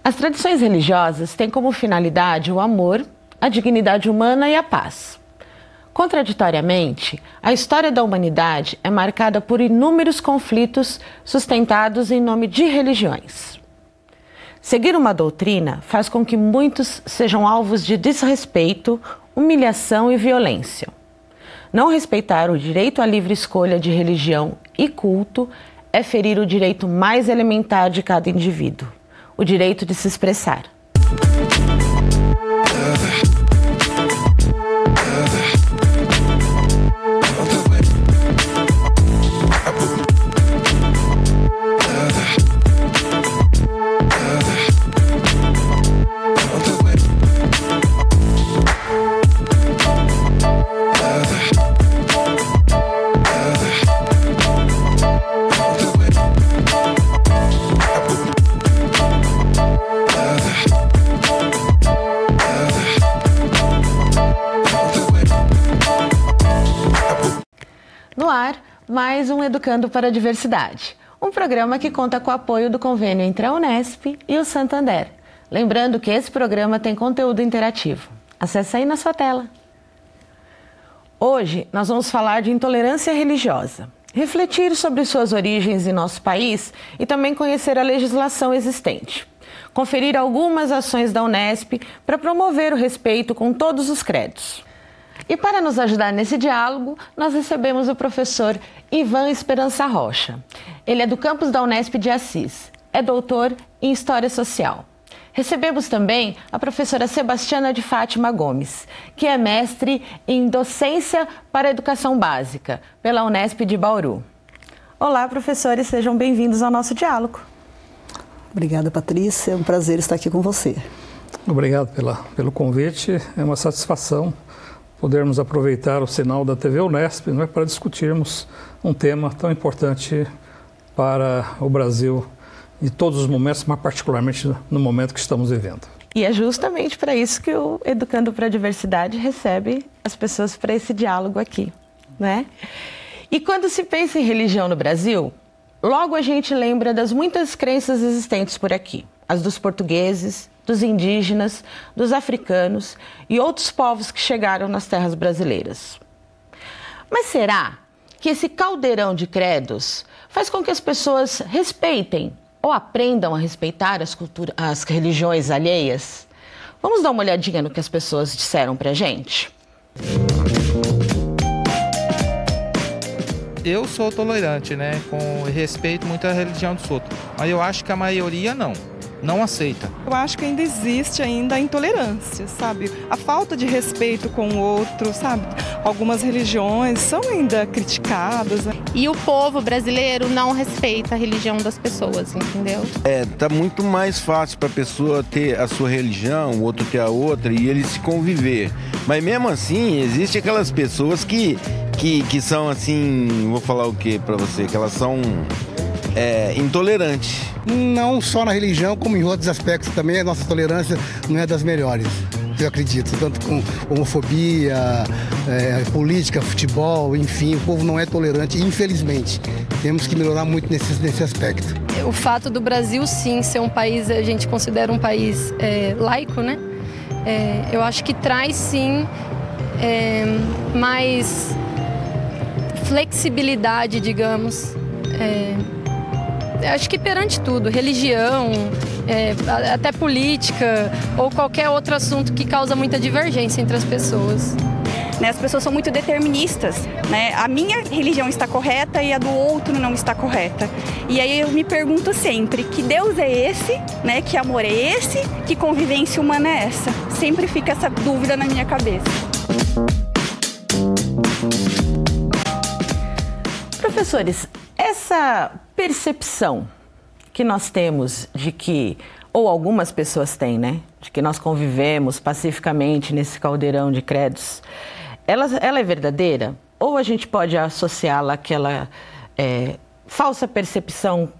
As tradições religiosas têm como finalidade o amor, a dignidade humana e a paz. Contraditoriamente, a história da humanidade é marcada por inúmeros conflitos sustentados em nome de religiões. Seguir uma doutrina faz com que muitos sejam alvos de desrespeito, humilhação e violência. Não respeitar o direito à livre escolha de religião e culto é ferir o direito mais elementar de cada indivíduo, o direito de se expressar. No ar, mais um Educando para a Diversidade, um programa que conta com o apoio do convênio entre a Unesp e o Santander. Lembrando que esse programa tem conteúdo interativo. Acesse aí na sua tela. Hoje nós vamos falar de intolerância religiosa, refletir sobre suas origens em nosso país e também conhecer a legislação existente. Conferir algumas ações da Unesp para promover o respeito com todos os credos. E para nos ajudar nesse diálogo, nós recebemos o professor Ivan Esperança Rocha. Ele é do campus da Unesp de Assis, é doutor em História Social. Recebemos também a professora Sebastiana de Fátima Gomes, que é mestre em Docência para a Educação Básica, pela Unesp de Bauru. Olá, professores, sejam bem-vindos ao nosso diálogo. Obrigada, Patrícia, é um prazer estar aqui com você. Obrigado pelo convite, é uma satisfação podermos aproveitar o sinal da TV Unesp, né, para discutirmos um tema tão importante para o Brasil em todos os momentos, mas particularmente no momento que estamos vivendo. E é justamente para isso que o Educando para a Diversidade recebe as pessoas para esse diálogo aqui, né? E quando se pensa em religião no Brasil, logo a gente lembra das muitas crenças existentes por aqui, as dos portugueses, dos indígenas, dos africanos e outros povos que chegaram nas terras brasileiras. Mas será que esse caldeirão de credos faz com que as pessoas respeitem ou aprendam a respeitar as religiões alheias? Vamos dar uma olhadinha no que as pessoas disseram pra gente? Eu sou tolerante, né? Respeito muito a religião dos outros. Mas eu acho que a maioria não aceita. Eu acho que ainda existe a intolerância, sabe? A falta de respeito com o outro, sabe? Algumas religiões são ainda criticadas. E o povo brasileiro não respeita a religião das pessoas, entendeu? Tá muito mais fácil para a pessoa ter a sua religião, o outro ter a outra e eles se conviver. Mas mesmo assim, existe aquelas pessoas que são assim, vou falar o que para você, que elas são intolerantes. Não só na religião, como em outros aspectos também, a nossa tolerância não é das melhores, eu acredito. Tanto com homofobia, política, futebol, enfim, o povo não é tolerante, infelizmente. Temos que melhorar muito nesse aspecto. O fato do Brasil, sim, ser um país, a gente considera um país laico, né? Eu acho que traz, sim, mais flexibilidade, digamos, acho que perante tudo, religião, até política ou qualquer outro assunto que causa muita divergência entre as pessoas. As pessoas são muito deterministas, né? A minha religião está correta e a do outro não está correta. E aí eu me pergunto sempre, que Deus é esse, né? Que amor é esse? Que convivência humana é essa? Sempre fica essa dúvida na minha cabeça. Professores, essa percepção que nós temos de que, ou algumas pessoas têm, né? De que nós convivemos pacificamente nesse caldeirão de credos, ela é verdadeira? Ou a gente pode associá-la àquela falsa percepção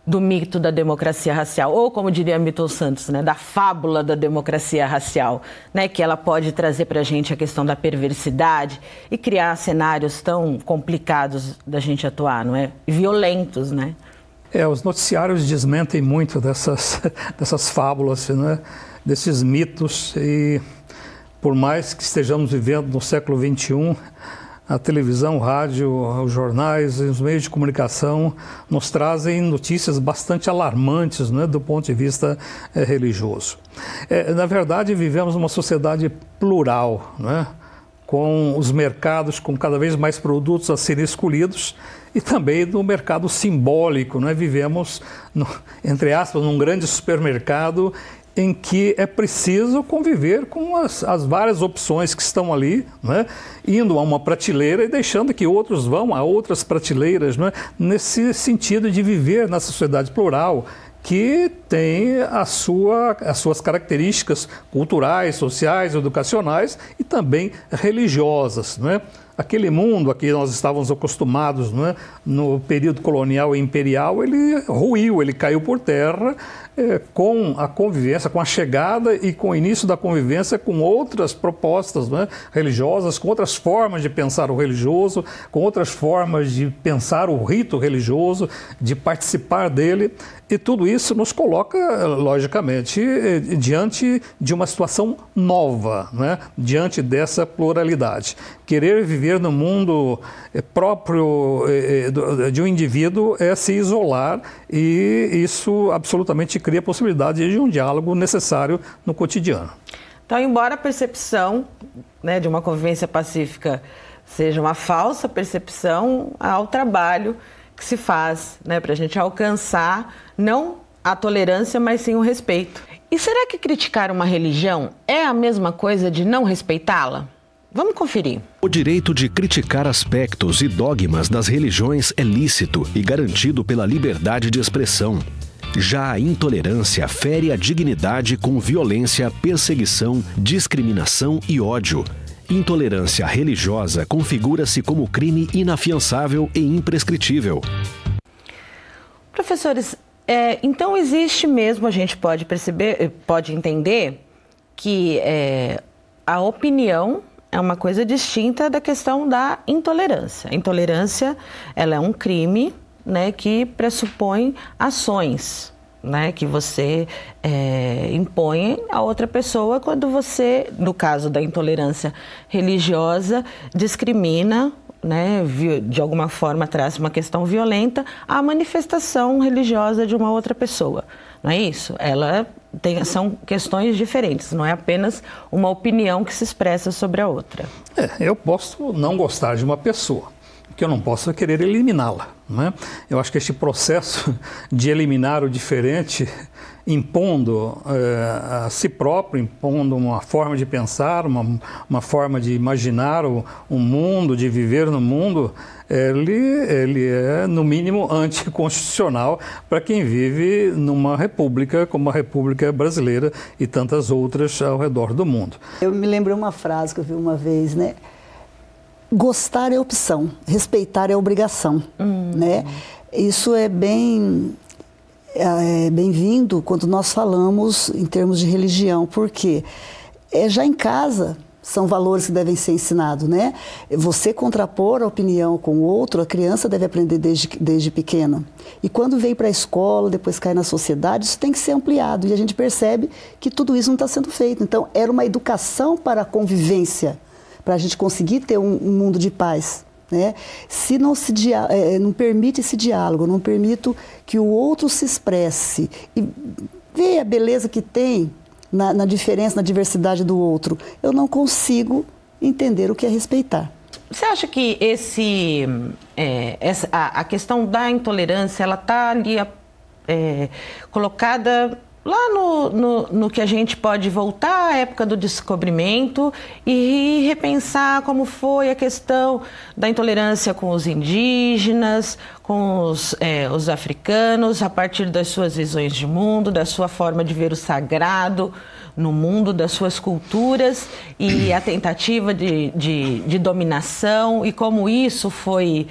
do mito da democracia racial, ou como diria Milton Santos, né, da fábula da democracia racial, né, que ela pode trazer para a gente a questão da perversidade e criar cenários tão complicados da gente atuar, não é? E violentos, né? Os noticiários desmentem muito dessas fábulas, né? Desses mitos, e por mais que estejamos vivendo no século XXI, a televisão, o rádio, os jornais, os meios de comunicação nos trazem notícias bastante alarmantes, né, do ponto de vista religioso. Na verdade, vivemos uma sociedade plural, né, com os mercados com cada vez mais produtos a serem escolhidos, e também no mercado simbólico, né? Vivemos, entre aspas, num grande supermercado em que é preciso conviver com as várias opções que estão ali, né? Indo a uma prateleira e deixando que outros vão a outras prateleiras, né? Nesse sentido de viver na sociedade plural, que tem as suas características culturais, sociais, educacionais e também religiosas, né? Aquele mundo a que nós estávamos acostumados, né, no período colonial e imperial, ele ruiu, ele caiu por terra com a convivência, com a chegada e com o início da convivência com outras propostas, né, religiosas, com outras formas de pensar o religioso, com outras formas de pensar o rito religioso, de participar dele. E tudo isso nos coloca, logicamente, diante de uma situação nova, né? Diante dessa pluralidade. Querer viver no mundo próprio de um indivíduo é se isolar, e isso absolutamente cria a possibilidade de um diálogo necessário no cotidiano. Então, embora a percepção, né, de uma convivência pacífica seja uma falsa percepção, há o trabalho que se faz, né, para a gente alcançar não a tolerância, mas sim o respeito. E será que criticar uma religião é a mesma coisa de não respeitá-la? Vamos conferir. O direito de criticar aspectos e dogmas das religiões é lícito e garantido pela liberdade de expressão. Já a intolerância fere a dignidade com violência, perseguição, discriminação e ódio. Intolerância religiosa configura-se como crime inafiançável e imprescritível. Professores, então existe mesmo, a gente pode perceber, pode entender que a opinião é uma coisa distinta da questão da intolerância. A intolerância, ela é um crime, né, que pressupõe ações, né, que você impõe a outra pessoa quando você, no caso da intolerância religiosa, discrimina, né, de alguma forma traz uma questão violenta à manifestação religiosa de uma outra pessoa. Não é isso? São questões diferentes, não é apenas uma opinião que se expressa sobre a outra. Eu posso não gostar de uma pessoa, que eu não posso querer eliminá-la, né? Eu acho que este processo de eliminar o diferente, impondo a si próprio, impondo uma forma de pensar, uma forma de imaginar o mundo, de viver no mundo, ele é, no mínimo, anticonstitucional para quem vive numa república como a República Brasileira e tantas outras ao redor do mundo. Eu me lembrei uma frase que eu vi uma vez, né? Gostar é opção, respeitar é obrigação, né? Isso é bem-vindo quando nós falamos em termos de religião, porque já em casa são valores que devem ser ensinados, né? Você contrapor a opinião com o outro, a criança deve aprender desde pequena. E quando vem para a escola, depois cai na sociedade, isso tem que ser ampliado. E a gente percebe que tudo isso não está sendo feito. Então, era uma educação para a convivência, para a gente conseguir ter um mundo de paz, né? Se não permite esse diálogo, não permito que o outro se expresse e veja a beleza que tem na diferença, na diversidade do outro, eu não consigo entender o que é respeitar. Você acha que a questão da intolerância, ela está ali colocada lá no que a gente pode voltar à época do descobrimento e repensar como foi a questão da intolerância com os indígenas, com os africanos, a partir das suas visões de mundo, da sua forma de ver o sagrado no mundo, das suas culturas e a tentativa de dominação e como isso foi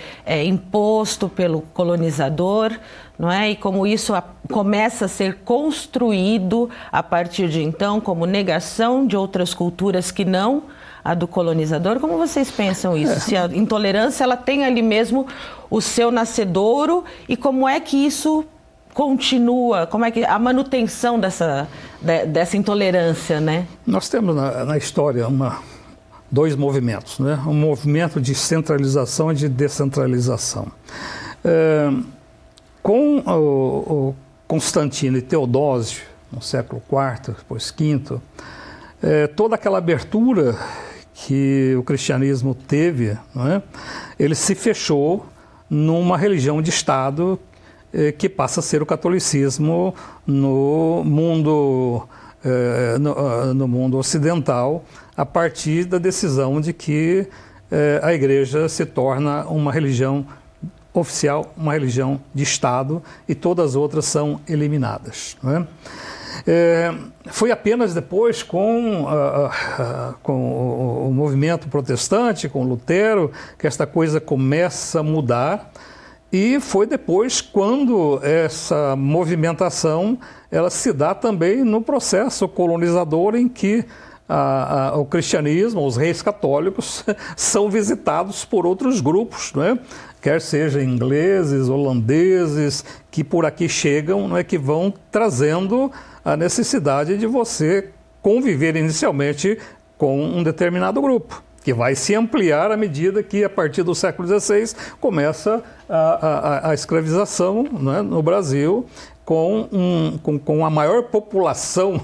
imposto pelo colonizador, não é? E como isso começa a ser construído a partir de então como negação de outras culturas que não a do colonizador? Como vocês pensam isso? Se a intolerância ela tem ali mesmo o seu nascedouro e como é que isso continua, como é que a manutenção dessa intolerância, né? Nós temos na história dois movimentos, né? Um movimento de centralização e de descentralização. Com o Constantino e Teodósio, no século IV, depois V, toda aquela abertura que o cristianismo teve, não é? Ele se fechou numa religião de Estado que passa a ser o catolicismo no mundo ocidental, a partir da decisão de que a Igreja se torna uma religião oficial, uma religião de Estado, e todas as outras são eliminadas, não é? Foi apenas depois com o movimento protestante, com Lutero, que esta coisa começa a mudar. E foi depois quando essa movimentação ela se dá também no processo colonizador em que o cristianismo, os reis católicos, são visitados por outros grupos, não é? Quer sejam ingleses, holandeses, que por aqui chegam, não é? Que vão trazendo a necessidade de você conviver inicialmente com um determinado grupo, que vai se ampliar à medida que, a partir do século XVI, começa a escravização, né, no Brasil, com a maior população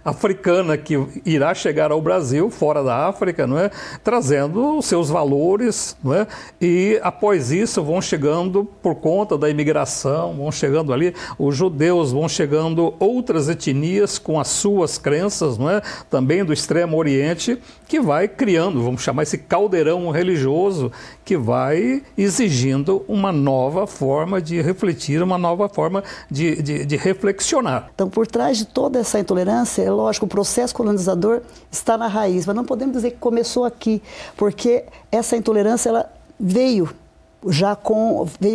africana que irá chegar ao Brasil, fora da África, não é? Trazendo os seus valores, não é? E após isso vão chegando, por conta da imigração, vão chegando ali os judeus, vão chegando outras etnias com as suas crenças, não é? Também do Extremo Oriente, que vai criando, vamos chamar esse caldeirão religioso, que vai exigindo uma nova forma de refletir, uma nova forma de reflexionar. Então, por trás de toda essa intolerância, é lógico, o processo colonizador está na raiz, mas não podemos dizer que começou aqui, porque essa intolerância ela veio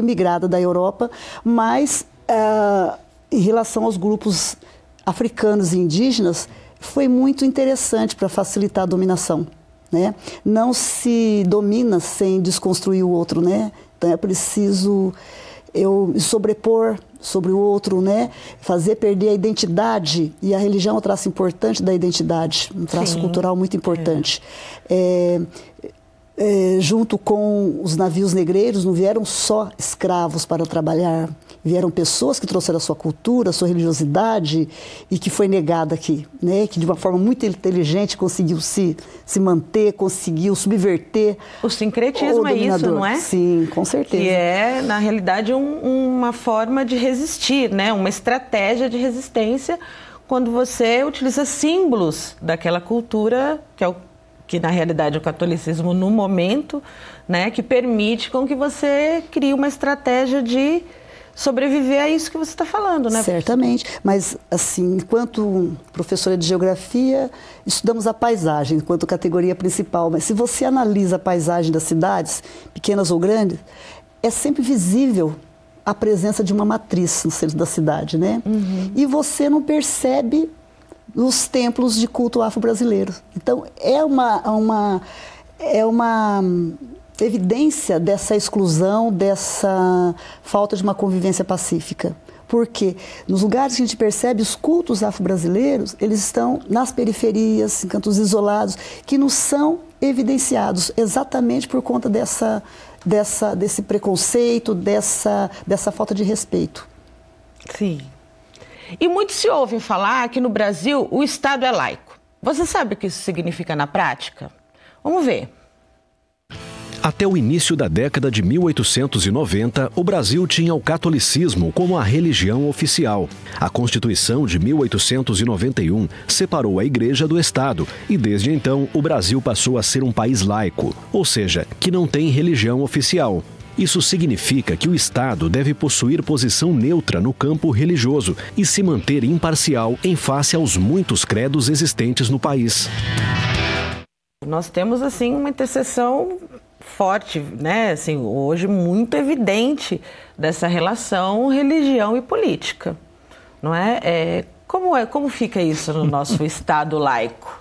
migrada da Europa, mas em relação aos grupos africanos e indígenas, foi muito interessante para facilitar a dominação, né? Não se domina sem desconstruir o outro, né? Então é preciso eu me sobrepor sobre o outro, né? Fazer perder a identidade, e a religião é um traço importante da identidade, um traço cultural muito importante. Junto com os navios negreiros, não vieram só escravos para trabalhar, vieram pessoas que trouxeram a sua cultura, a sua religiosidade, e que foi negada aqui, né? Que de uma forma muito inteligente conseguiu se manter, conseguiu subverter. O sincretismo é isso, não é? Sim, com certeza. Que é, na realidade, uma forma de resistir, né? Uma estratégia de resistência quando você utiliza símbolos daquela cultura, que na realidade é o catolicismo no momento, né, que permite com que você crie uma estratégia de sobreviver a isso que você está falando, né? Certamente, mas assim, enquanto professora de geografia, estudamos a paisagem enquanto categoria principal, mas se você analisa a paisagem das cidades, pequenas ou grandes, é sempre visível a presença de uma matriz no centro da cidade, né? E você não percebe os templos de culto afro-brasileiro. Então, é uma evidência dessa exclusão, dessa falta de uma convivência pacífica. Porque nos lugares que a gente percebe os cultos afro-brasileiros, eles estão nas periferias, em cantos isolados, que não são evidenciados exatamente por conta desse preconceito, dessa falta de respeito. Sim. E muito se ouve falar que no Brasil o Estado é laico. Você sabe o que isso significa na prática? Vamos ver. Até o início da década de 1890, o Brasil tinha o catolicismo como a religião oficial. A Constituição de 1891 separou a Igreja do Estado e, desde então, o Brasil passou a ser um país laico, ou seja, que não tem religião oficial. Isso significa que o Estado deve possuir posição neutra no campo religioso e se manter imparcial em face aos muitos credos existentes no país. Nós temos, assim, uma interseção forte, né? Assim, hoje muito evidente dessa relação religião e política, não é? Como fica isso no nosso Estado laico?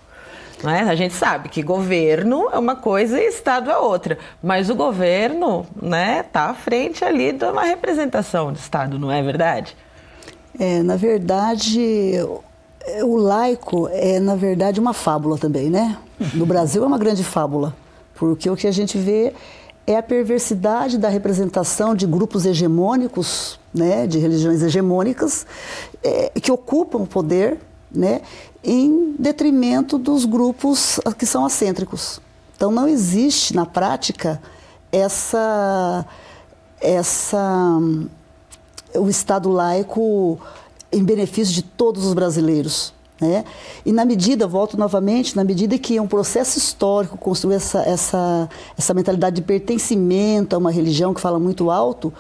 Né? A gente sabe que governo é uma coisa e Estado é outra, mas o governo, né, tá à frente ali de uma representação do Estado, não é verdade? Na verdade, o laico é, na verdade, uma fábula também, né? No Brasil é uma grande fábula, porque o que a gente vê é a perversidade da representação de grupos hegemônicos, né, de religiões hegemônicas, que ocupam o poder, né, em detrimento dos grupos que são acêntricos. Então não existe na prática o Estado laico em benefício de todos os brasileiros, né? E na medida, volto novamente, na medida que é um processo histórico construir essa mentalidade de pertencimento a uma religião que fala muito alto,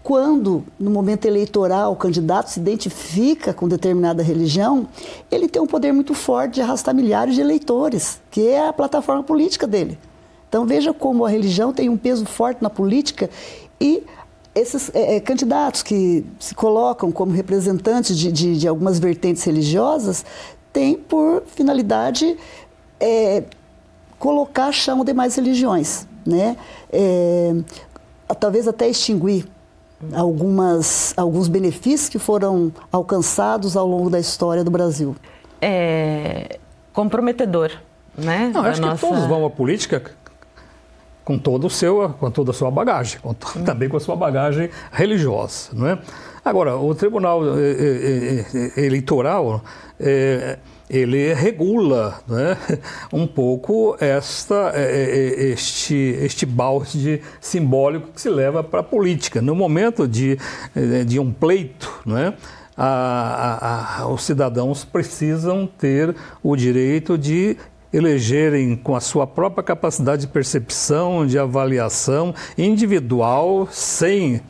quando, no momento eleitoral, o candidato se identifica com determinada religião, ele tem um poder muito forte de arrastar milhares de eleitores, que é a plataforma política dele. Então, veja como a religião tem um peso forte na política e esses candidatos que se colocam como representantes de algumas vertentes religiosas têm por finalidade colocar chão demais religiões, né? Talvez até extinguir alguns benefícios que foram alcançados ao longo da história do Brasil. É comprometedor, né? Não, acho que todos vão à política com toda a sua bagagem, também com a sua bagagem religiosa, não é? Agora, o Tribunal Eleitoral, ele regula, né, um pouco este balde simbólico que se leva para a política. No momento de um pleito, né, os cidadãos precisam ter o direito de elegerem com a sua própria capacidade de percepção, de avaliação individual, sem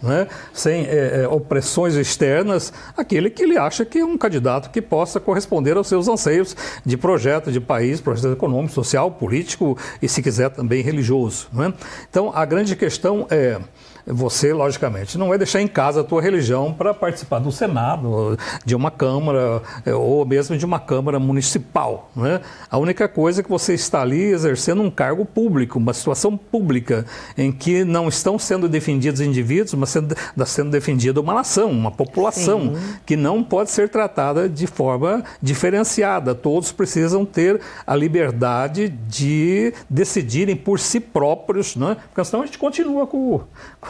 opressões externas, aquele que ele acha que é um candidato que possa corresponder aos seus anseios de projeto de país, projeto econômico, social, político e, se quiser, também religioso, não é? Então, a grande questão é: você, logicamente, não vai deixar em casa a tua religião para participar do Senado, de uma Câmara ou mesmo de uma Câmara Municipal, não é? A única coisa é que você está ali exercendo um cargo público, uma situação pública, em que não estão sendo defendidos indivíduos, mas está sendo defendida uma nação, uma população, sim, que não pode ser tratada de forma diferenciada. Todos precisam ter a liberdade de decidirem por si próprios, não é? Porque senão a gente continua com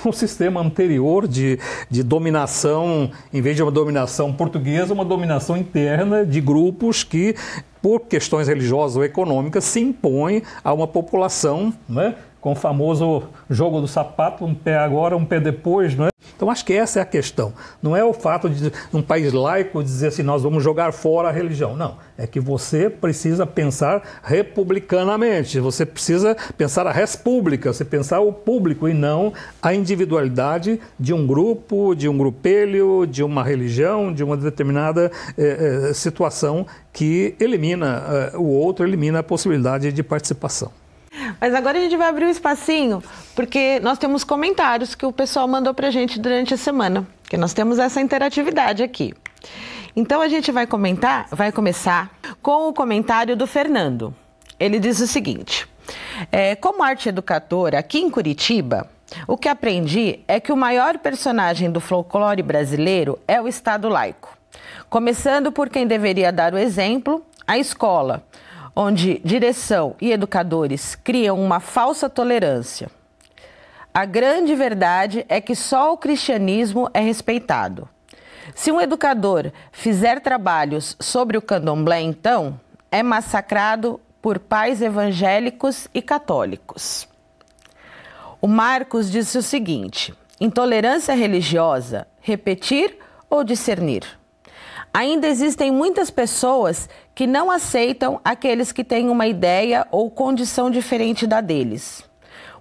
um sistema anterior de dominação, em vez de uma dominação portuguesa, uma dominação interna de grupos que, por questões religiosas ou econômicas, se impõem a uma população, né? Com o famoso jogo do sapato, um pé agora, um pé depois, não é? Então, acho que essa é a questão. Não é o fato de, num país laico, dizer assim, nós vamos jogar fora a religião. Não, é que você precisa pensar republicanamente, você precisa pensar a res pública, você pensar o público e não a individualidade de um grupo, de um grupelho, de uma religião, de uma determinada situação que elimina o outro, elimina a possibilidade de participação. Mas agora a gente vai abrir um espacinho, porque nós temos comentários que o pessoal mandou pra gente durante a semana, que nós temos essa interatividade aqui. Então a gente vai começar com o comentário do Fernando. Ele diz o seguinte: como arte educadora aqui em Curitiba, o que aprendi é que o maior personagem do folclore brasileiro é o Estado laico. Começando por quem deveria dar o exemplo, a escola, onde direção e educadores criam uma falsa tolerância. A grande verdade é que só o cristianismo é respeitado. Se um educador fizer trabalhos sobre o candomblé, então, é massacrado por pais evangélicos e católicos. O Marcos disse o seguinte: intolerância religiosa, repetir ou discernir? Ainda existem muitas pessoas que não aceitam aqueles que têm uma ideia ou condição diferente da deles.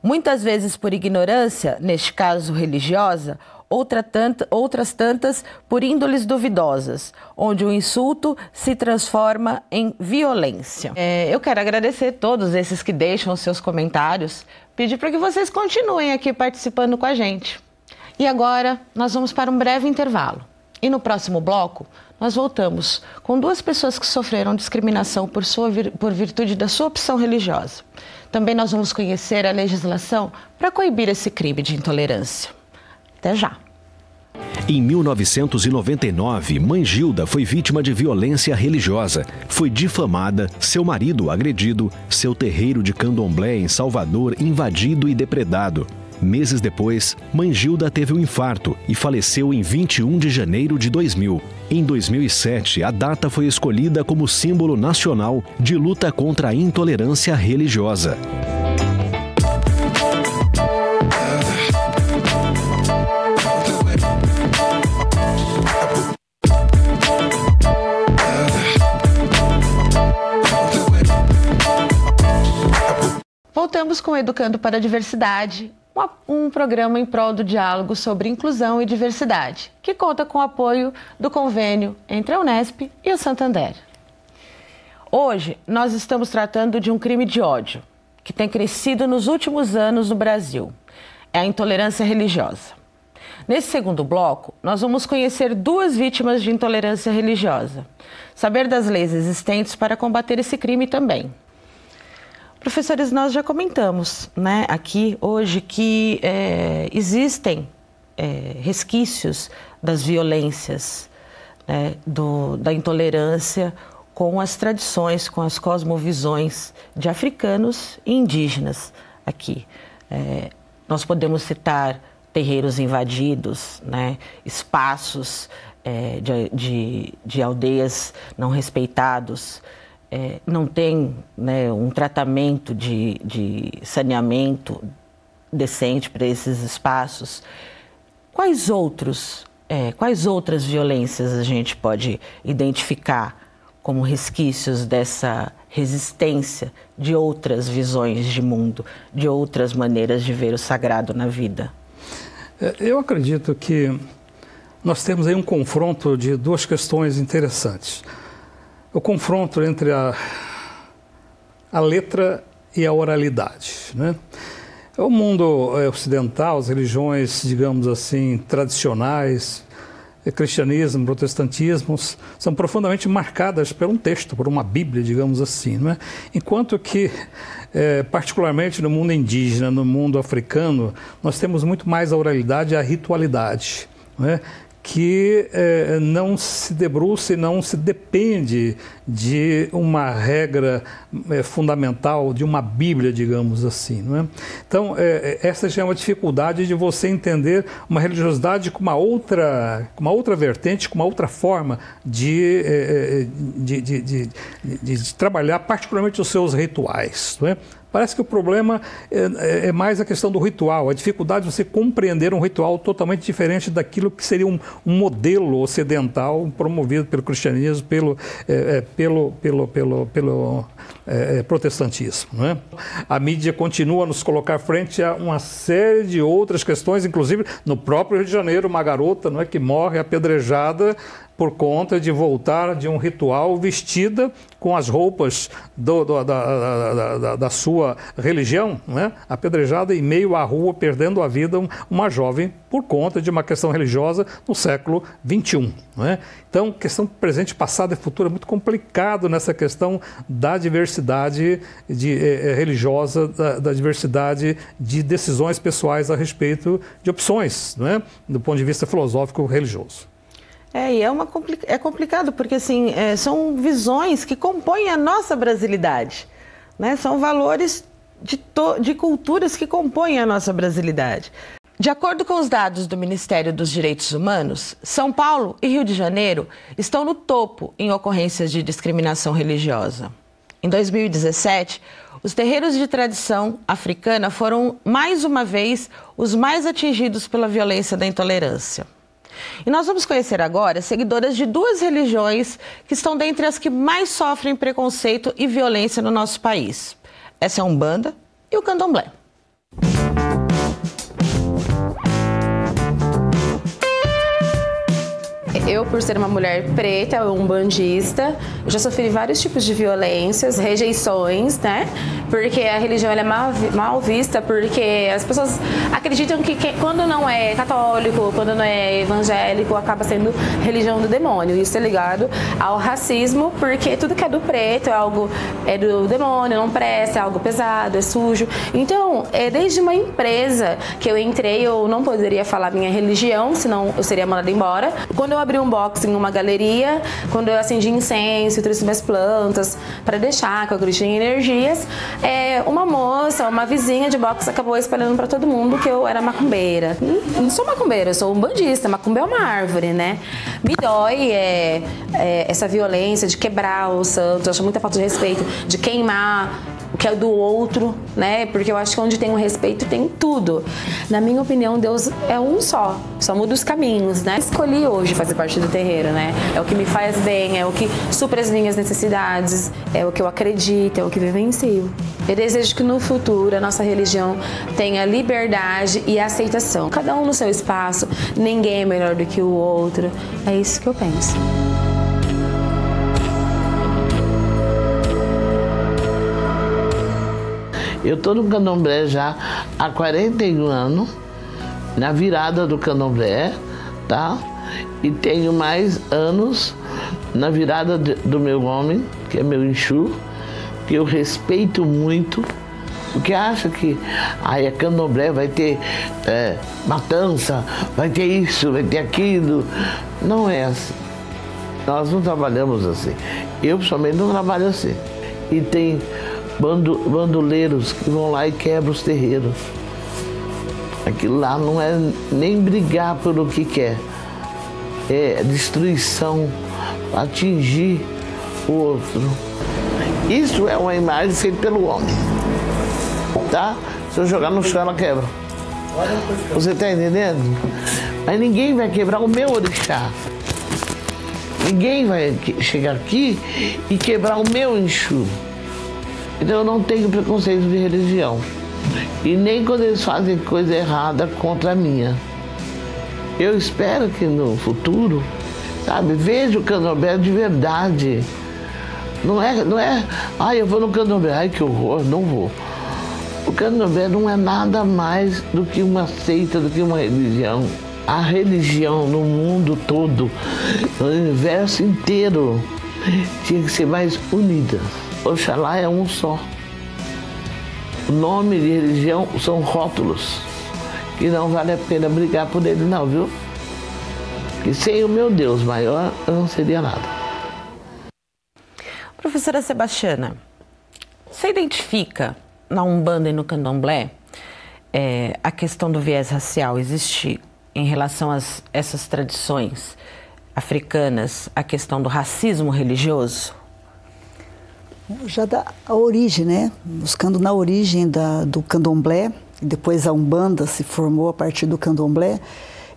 Muitas vezes por ignorância, neste caso religiosa, outras tantas por índoles duvidosas, onde o insulto se transforma em violência. Eu quero agradecer todos esses que deixam os seus comentários, pedir para que vocês continuem aqui participando com a gente. E agora nós vamos para um breve intervalo. E no próximo bloco, nós voltamos com duas pessoas que sofreram discriminação por virtude da sua opção religiosa. Também nós vamos conhecer a legislação para coibir esse crime de intolerância. Até já! Em 1999, mãe Gilda foi vítima de violência religiosa. Foi difamada, seu marido agredido, seu terreiro de candomblé em Salvador invadido e depredado. Meses depois, mãe Gilda teve um infarto e faleceu em 21 de janeiro de 2000. Em 2007, a data foi escolhida como símbolo nacional de luta contra a intolerância religiosa. Voltamos com Educando para a Diversidade, um programa em prol do diálogo sobre inclusão e diversidade, que conta com o apoio do convênio entre a Unesp e o Santander. Hoje, nós estamos tratando de um crime de ódio, que tem crescido nos últimos anos no Brasil. É a intolerância religiosa. Nesse segundo bloco, nós vamos conhecer duas vítimas de intolerância religiosa, saber das leis existentes para combater esse crime também. Professores, nós já comentamos, né, aqui hoje que existem resquícios das violências, né, da intolerância com as tradições, com as cosmovisões de africanos e indígenas aqui. Nós podemos citar terreiros invadidos, né, espaços de aldeias não respeitados, não tem, né, um tratamento de saneamento decente para esses espaços. Quais outras violências a gente pode identificar como resquícios dessa resistência de outras visões de mundo, de outras maneiras de ver o sagrado na vida? Eu acredito que nós temos aí um confronto de duas questões interessantes. O confronto entre a letra e a oralidade, né? O mundo ocidental, as religiões, digamos assim, tradicionais, cristianismo, protestantismo, são profundamente marcadas por um texto, por uma Bíblia, digamos assim, né? Enquanto que, particularmente no mundo indígena, no mundo africano, nós temos muito mais a oralidade e a ritualidade, né? Que não se debruça e não se depende de uma regra fundamental, de uma Bíblia, digamos assim, não é? Então, essa já é uma dificuldade de você entender uma religiosidade com uma outra vertente, com uma outra forma de trabalhar, particularmente os seus rituais, não é? Parece que o problema é mais a questão do ritual, a dificuldade de você compreender um ritual totalmente diferente daquilo que seria um modelo ocidental promovido pelo cristianismo, pelo protestantismo, não é? A mídia continua a nos colocar frente a uma série de outras questões, inclusive no próprio Rio de Janeiro, uma garota, não é, que morre apedrejada por conta de voltar de um ritual vestida com as roupas da sua religião, né? Apedrejada em meio à rua, perdendo a vida, uma jovem por conta de uma questão religiosa no século XXI. Né? Então, questão presente, passado e futuro é muito complicado nessa questão da diversidade religiosa, da diversidade de decisões pessoais a respeito de opções, né? Do ponto de vista filosófico religioso. E é complicado porque assim, são visões que compõem a nossa brasilidade, né? São valores de culturas que compõem a nossa brasilidade. De acordo com os dados do Ministério dos Direitos Humanos, São Paulo e Rio de Janeiro estão no topo em ocorrências de discriminação religiosa. Em 2017, os terreiros de tradição africana foram, mais uma vez, os mais atingidos pela violência da intolerância. E nós vamos conhecer agora seguidoras de duas religiões que estão dentre as que mais sofrem preconceito e violência no nosso país. Essa é a Umbanda e o Candomblé. Eu, por ser uma mulher preta, umbandista, eu já sofri vários tipos de violências, rejeições, né? Porque a religião ela é mal vista, porque as pessoas acreditam que quando não é católico, quando não é evangélico, acaba sendo religião do demônio. Isso é ligado ao racismo, porque tudo que é do preto é do demônio, não presta, é algo pesado, é sujo. Então, desde uma empresa que eu entrei, eu não poderia falar minha religião, senão eu seria mandada embora. Quando eu abri um box em uma galeria, quando eu acendi incenso, trouxe minhas plantas para deixar, que eu acredito em energias, uma moça, uma vizinha de box acabou espalhando para todo mundo que eu era macumbeira. Não sou macumbeira, eu sou umbandista. Macumba é uma árvore, né? Me dói essa violência de quebrar o santo, eu acho muita falta de respeito, de queimar o que é do outro, né? Porque eu acho que onde tem um respeito tem tudo. Na minha opinião, Deus é um só muda os caminhos, né? Escolhi hoje fazer parte do terreiro, né? É o que me faz bem, é o que supra as minhas necessidades, é o que eu acredito, é o que vivencio. Eu desejo que no futuro a nossa religião tenha liberdade e aceitação. Cada um no seu espaço, ninguém é melhor do que o outro. É isso que eu penso. Eu estou no candomblé já há 41 anos, na virada do candomblé, tá? E tenho mais anos na virada do meu homem, que é meu Exu, que eu respeito muito, porque acha que a candomblé vai ter matança, vai ter isso, vai ter aquilo. Não é assim. Nós não trabalhamos assim. Eu, pessoalmente, não trabalho assim. E tem bandoleiros que vão lá e quebram os terreiros. Aquilo lá não é nem brigar pelo que quer, é destruição, atingir o outro. Isso é uma imagem feita pelo homem, tá? Se eu jogar no chão, ela quebra. Você tá entendendo? Mas ninguém vai quebrar o meu orixá. Ninguém vai chegar aqui e quebrar o meu Exu. Então eu não tenho preconceito de religião. E nem quando eles fazem coisa errada contra a minha. Eu espero que no futuro, sabe, veja o candomblé de verdade. Não é, eu vou no candomblé, ai que horror, não vou. O candomblé não é nada mais do que uma seita, do que uma religião. A religião no mundo todo, no universo inteiro, tinha que ser mais unida. Oxalá é um só. O nome de religião são rótulos, que não vale a pena brigar por ele não, viu? Que sem o meu Deus maior, eu não seria nada. Professora Sebastiana, você identifica na Umbanda e no Candomblé a questão do viés racial existe em relação a essas tradições africanas, a questão do racismo religioso? Já da origem, né? Buscando na origem do candomblé, depois a Umbanda se formou a partir do candomblé,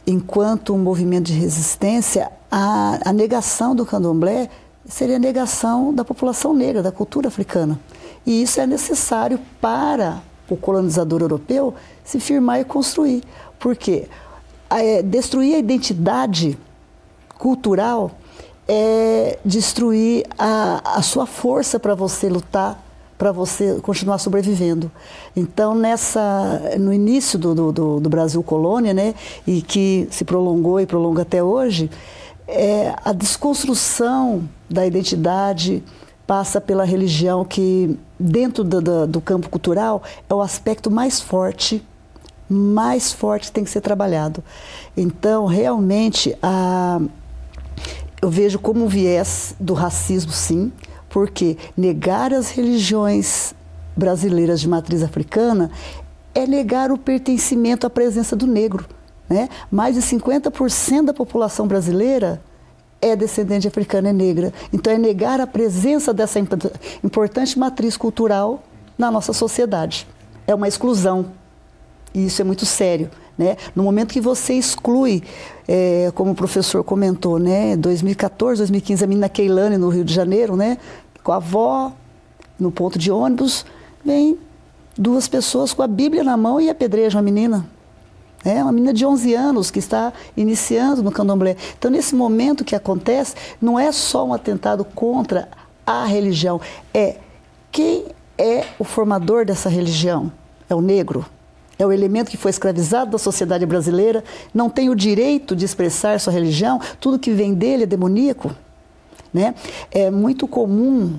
enquanto um movimento de resistência, a negação do candomblé seria a negação da população negra, da cultura africana. E isso é necessário para o colonizador europeu se firmar e construir. Por quê? Destruir a identidade cultural é destruir a sua força para você lutar, para você continuar sobrevivendo. Então, no início do Brasil colônia, né, e que se prolongou e prolonga até hoje, a desconstrução da identidade passa pela religião, que dentro do campo cultural é o aspecto mais forte tem que ser trabalhado. Então, realmente, eu vejo como um viés do racismo, sim, porque negar as religiões brasileiras de matriz africana é negar o pertencimento à presença do negro, né? Mais de 50% da população brasileira é descendente africana, é negra. Então é negar a presença dessa importante matriz cultural na nossa sociedade. É uma exclusão. E isso é muito sério, né? No momento que você exclui, como o professor comentou, né? 2014, 2015, a menina Keilane, no Rio de Janeiro, né? Com a avó, no ponto de ônibus, vem duas pessoas com a Bíblia na mão e apedrejam a menina. É uma menina de 11 anos que está iniciando no candomblé. Então, nesse momento que acontece, não é só um atentado contra a religião, é quem é o formador dessa religião? É o negro. É o elemento que foi escravizado da sociedade brasileira, não tem o direito de expressar sua religião, tudo que vem dele é demoníaco. Né? É muito comum,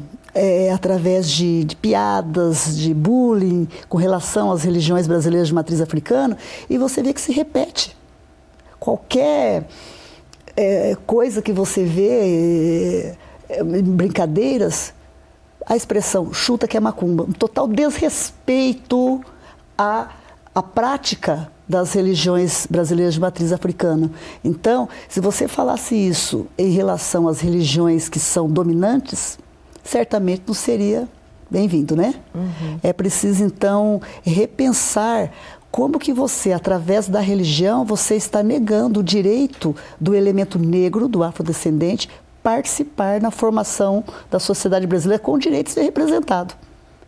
através de piadas, de bullying, com relação às religiões brasileiras de matriz africana, e você vê que se repete. Qualquer coisa que você vê, brincadeiras, a expressão chuta que é macumba, um total desrespeito à prática das religiões brasileiras de matriz africana. Então, se você falasse isso em relação às religiões que são dominantes, certamente não seria bem-vindo, né? Uhum. É preciso, então, repensar como que você, através da religião, você está negando o direito do elemento negro, do afrodescendente, participar na formação da sociedade brasileira com o direito de ser representado.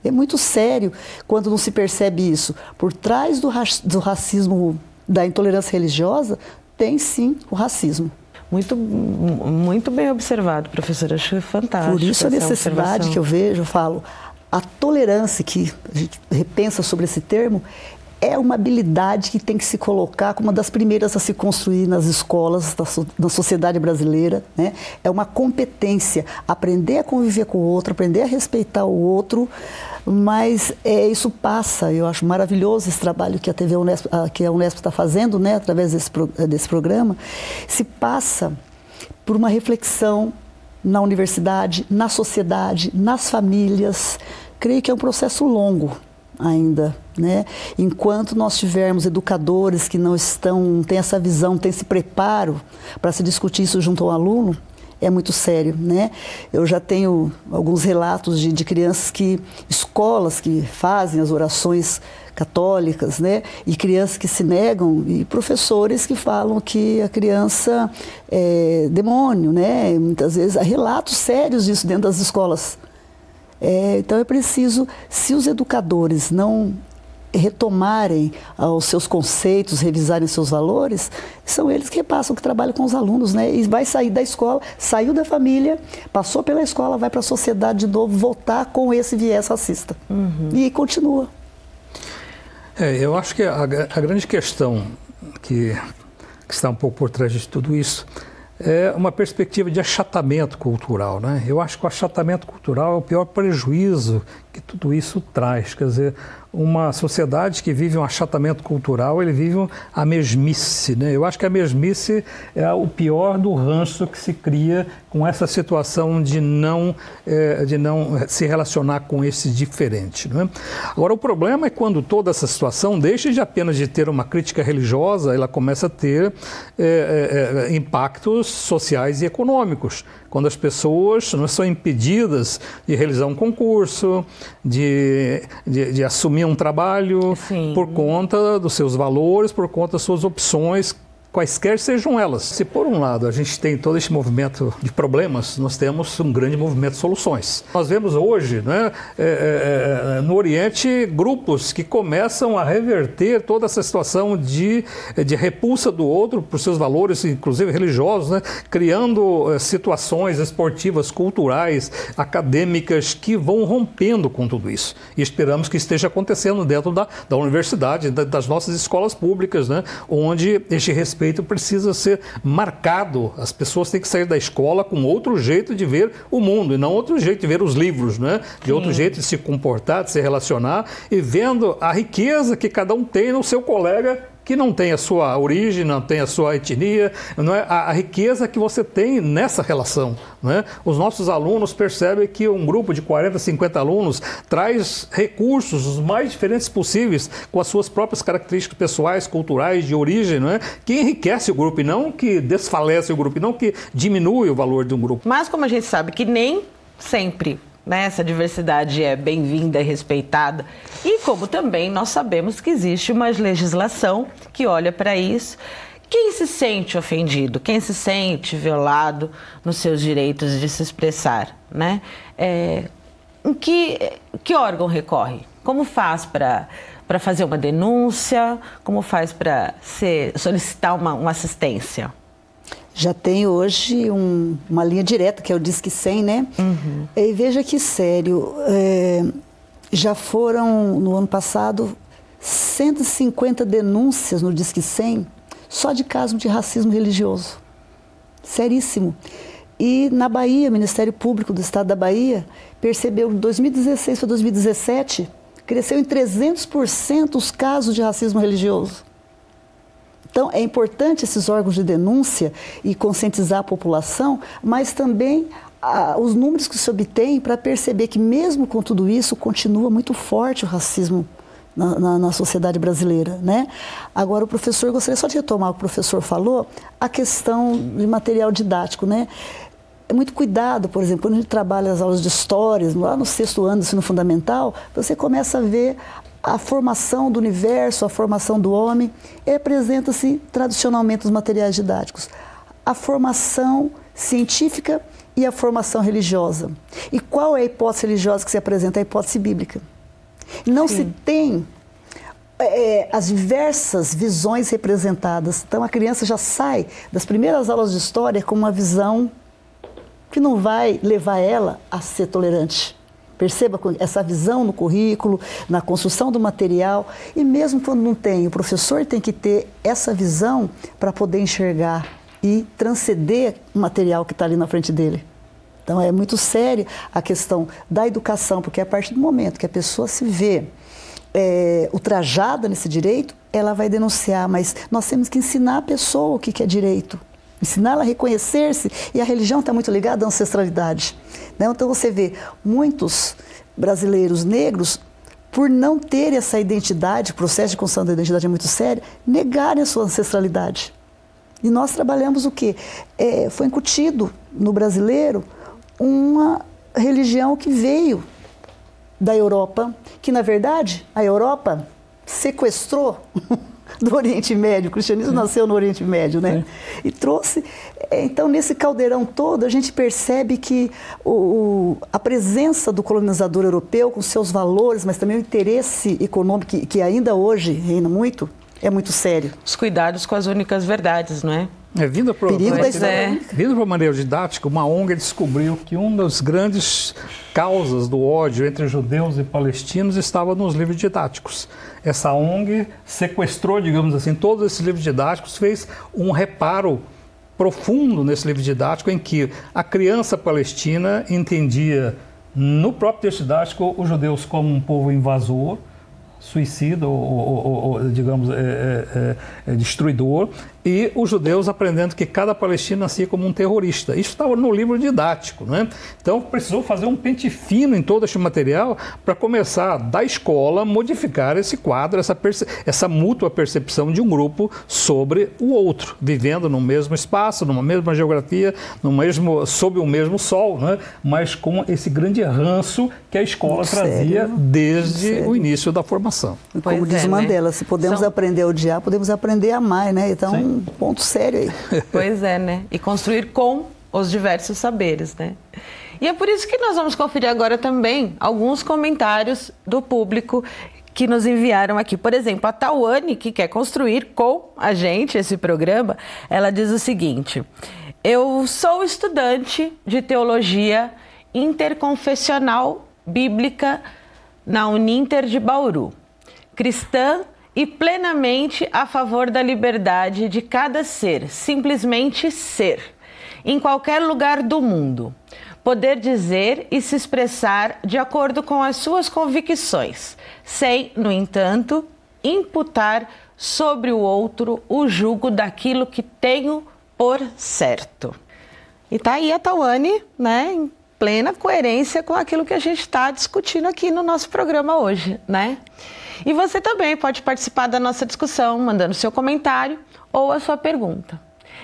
É muito sério quando não se percebe isso. Por trás do racismo, da intolerância religiosa, tem sim o racismo. Muito bem observado, professora. Acho fantástico. Por isso a necessidade que eu vejo, eu falo, a tolerância, que a gente repensa sobre esse termo, é uma habilidade que tem que se colocar como uma das primeiras a se construir nas escolas, na sociedade brasileira, né? É uma competência, aprender a conviver com o outro, aprender a respeitar o outro, mas isso passa, eu acho maravilhoso esse trabalho que a Unesp está fazendo, né, através desse programa, se passa por uma reflexão na universidade, na sociedade, nas famílias. Creio que é um processo longo ainda, né? Enquanto nós tivermos educadores que não têm essa visão, não têm esse preparo para se discutir isso junto ao aluno, é muito sério, né? Eu já tenho alguns relatos de crianças escolas que fazem as orações católicas, né? E crianças que se negam, e professores que falam que a criança é demônio, né? Muitas vezes há relatos sérios disso dentro das escolas. Então é preciso, se os educadores não retomarem os seus conceitos, revisarem seus valores, são eles que repassam, que trabalham com os alunos, né? E vai sair da escola, saiu da família, passou pela escola, vai para a sociedade de novo, voltar com esse viés racista. Uhum. E continua. Eu acho que a grande questão que está um pouco por trás de tudo isso é uma perspectiva de achatamento cultural, né? Eu acho que o achatamento cultural é o pior prejuízo que tudo isso traz. Quer dizer, uma sociedade que vive um achatamento cultural, ele vive a mesmice, né? Eu acho que a mesmice é o pior do ranço que se cria com essa situação de não se relacionar com esse diferente, né? Agora, o problema é quando toda essa situação deixa de apenas de ter uma crítica religiosa, ela começa a ter impactos sociais e econômicos. Quando as pessoas não são impedidas de realizar um concurso, de assumir um trabalho, sim, por conta dos seus valores, por conta das suas opções, quaisquer sejam elas. Se por um lado a gente tem todo esse movimento de problemas, nós temos um grande movimento de soluções. Nós vemos hoje, né, no Oriente, grupos que começam a reverter toda essa situação de repulsa do outro por seus valores, inclusive religiosos, né, criando situações esportivas, culturais, acadêmicas que vão rompendo com tudo isso. E esperamos que esteja acontecendo dentro da universidade, das nossas escolas públicas, né, onde este respeito precisa ser marcado. As pessoas têm que sair da escola com outro jeito de ver o mundo e não outro jeito de ver os livros, né? De outro jeito de se comportar, de se relacionar e vendo a riqueza que cada um tem no seu colega que não tem a sua origem, não tem a sua etnia, não é? A riqueza que você tem nessa relação, não é? Os nossos alunos percebem que um grupo de 40, 50 alunos traz recursos os mais diferentes possíveis, com as suas próprias características pessoais, culturais, de origem, não é? Que enriquece o grupo e não que desfalece o grupo, e não que diminui o valor de um grupo. Mas como a gente sabe que nem sempre, né, essa diversidade é bem-vinda e respeitada, e como também nós sabemos que existe uma legislação que olha para isso. Quem se sente ofendido, quem se sente violado nos seus direitos de se expressar, né? Em que órgão recorre? Como faz para para fazer uma denúncia? Como faz para solicitar uma assistência? Já tem hoje uma linha direta, que é o Disque 100, né? Uhum. E veja que sério, já foram, no ano passado, 150 denúncias no Disque 100, só de caso de racismo religioso. Seríssimo. E na Bahia, o Ministério Público do Estado da Bahia percebeu que de 2016 para 2017, cresceu em 300% os casos de racismo religioso. Então, é importante esses órgãos de denúncia e conscientizar a população, mas também os números que se obtém para perceber que, mesmo com tudo isso, continua muito forte o racismo na sociedade brasileira, né? Agora, o professor, gostaria só de retomar o que o professor falou, a questão de material didático, né? É muito cuidado, por exemplo, quando a gente trabalha as aulas de histórias, lá no 6º ano do ensino fundamental, você começa a ver a formação do universo, a formação do homem, e apresenta-se tradicionalmente os materiais didáticos. A formação científica e a formação religiosa. E qual é a hipótese religiosa que se apresenta? A hipótese bíblica. Não se tem as diversas visões representadas. Então, a criança já sai das primeiras aulas de história com uma visão que não vai levar ela a ser tolerante. Perceba essa visão no currículo, na construção do material, e mesmo quando não tem, o professor tem que ter essa visão para poder enxergar e transcender o material que está ali na frente dele. Então, é muito sério a questão da educação, porque a partir do momento que a pessoa se vê ultrajada nesse direito, ela vai denunciar, mas nós temos que ensinar a pessoa o que é direito. Ensiná-la a reconhecer-se, e a religião está muito ligada à ancestralidade. Né? Então você vê muitos brasileiros negros, por não terem essa identidade, o processo de construção da identidade é muito sério, negarem a sua ancestralidade. E nós trabalhamos o quê? Foi incutido no brasileiro uma religião que veio da Europa, que na verdade a Europa sequestrou do Oriente Médio. O cristianismo nasceu no Oriente Médio, né? E trouxe... Então, nesse caldeirão todo, a gente percebe que a presença do colonizador europeu, com seus valores, mas também o interesse econômico, que ainda hoje reina muito, é muito sério. Os cuidados com as únicas verdades, não é? Vindo para o maneiro didático, uma ONG descobriu que uma das grandes causas do ódio entre judeus e palestinos estava nos livros didáticos. Essa ONG sequestrou, digamos assim, todos esses livros didáticos, fez um reparo profundo nesse livro didático, em que a criança palestina entendia, no próprio texto didático, os judeus como um povo invasor, suicida ou digamos, destruidor, e os judeus aprendendo que cada palestino nascia como um terrorista. Isso estava no livro didático, né? Então, precisou fazer um pente fino em todo este material para começar, da escola, modificar esse quadro, essa mútua percepção de um grupo sobre o outro, vivendo no mesmo espaço, numa mesma geografia, sob o mesmo sol, né? Mas com esse grande ranço que a escola trazia desde o início da formação. Como diz o Mandela, se podemos aprender a odiar, podemos aprender a amar, né? Então, ponto sério aí. Pois é, né? E construir com os diversos saberes, né? E é por isso que nós vamos conferir agora também alguns comentários do público que nos enviaram aqui. Por exemplo, a Tawane, que quer construir com a gente esse programa, ela diz o seguinte: eu sou estudante de teologia interconfessional bíblica na Uninter de Bauru, cristã e plenamente a favor da liberdade de cada ser, simplesmente ser, em qualquer lugar do mundo, poder dizer e se expressar de acordo com as suas convicções, sem, no entanto, imputar sobre o outro o jugo daquilo que tenho por certo. E tá aí a Tawane, né, em plena coerência com aquilo que a gente está discutindo aqui no nosso programa hoje, né? E você também pode participar da nossa discussão, mandando seu comentário ou a sua pergunta.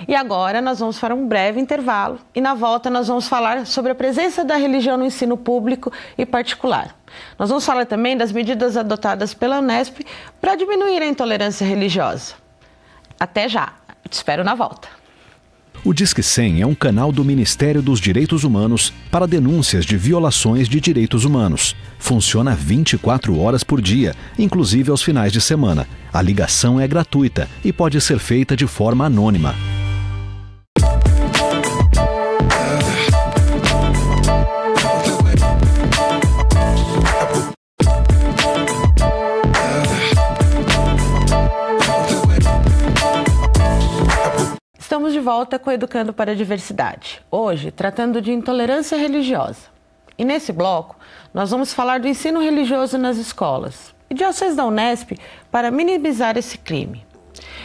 E agora nós vamos para um breve intervalo e na volta nós vamos falar sobre a presença da religião no ensino público e particular. Nós vamos falar também das medidas adotadas pela Unesp para diminuir a intolerância religiosa. Até já, te espero na volta. O Disque 100 é um canal do Ministério dos Direitos Humanos para denúncias de violações de direitos humanos. Funciona 24 horas por dia, inclusive aos finais de semana. A ligação é gratuita e pode ser feita de forma anônima. Estamos de volta com Educando para a Diversidade, hoje tratando de intolerância religiosa. E nesse bloco, nós vamos falar do ensino religioso nas escolas e de ações da Unesp para minimizar esse crime.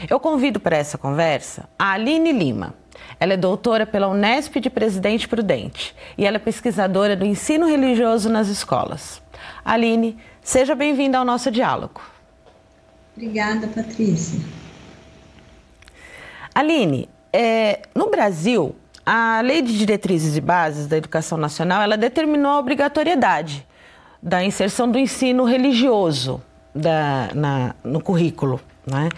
Eu convido para essa conversa a Aline Lima. Ela é doutora pela Unesp de Presidente Prudente e ela é pesquisadora do ensino religioso nas escolas. Aline, seja bem-vinda ao nosso diálogo. Obrigada, Patrícia. Aline, no Brasil, a Lei de Diretrizes e Bases da Educação Nacional, ela determinou a obrigatoriedade da inserção do ensino religioso no currículo, né?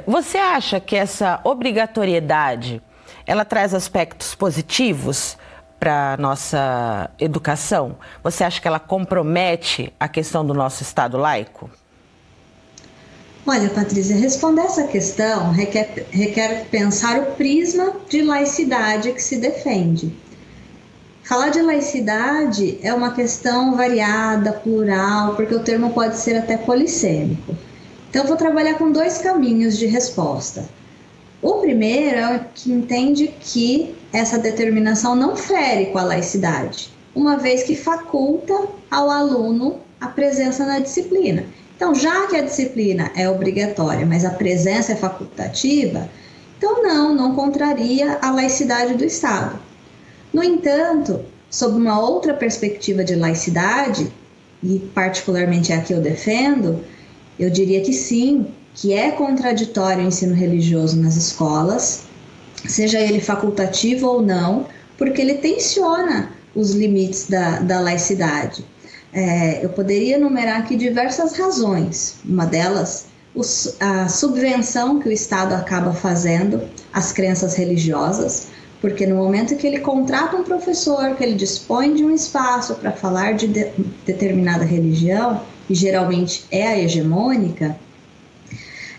Você acha que essa obrigatoriedade, ela traz aspectos positivos para a nossa educação? Você acha que ela compromete a questão do nosso Estado laico? Olha, Patrícia, responder essa questão requer pensar o prisma de laicidade que se defende. Falar de laicidade é uma questão variada, plural, porque o termo pode ser até polissêmico. Então, eu vou trabalhar com dois caminhos de resposta. O primeiro é o que entende que essa determinação não fere com a laicidade, uma vez que faculta ao aluno a presença na disciplina. Então, já que a disciplina é obrigatória, mas a presença é facultativa, então não contraria a laicidade do Estado. No entanto, sob uma outra perspectiva de laicidade, e particularmente a que eu defendo, eu diria que sim, que é contraditório o ensino religioso nas escolas, seja ele facultativo ou não, porque ele tensiona os limites da laicidade. Eu poderia enumerar aqui diversas razões. Uma delas, a subvenção que o Estado acaba fazendo às crenças religiosas, porque no momento que ele contrata um professor, que ele dispõe de um espaço para falar de determinada religião, e geralmente é a hegemônica,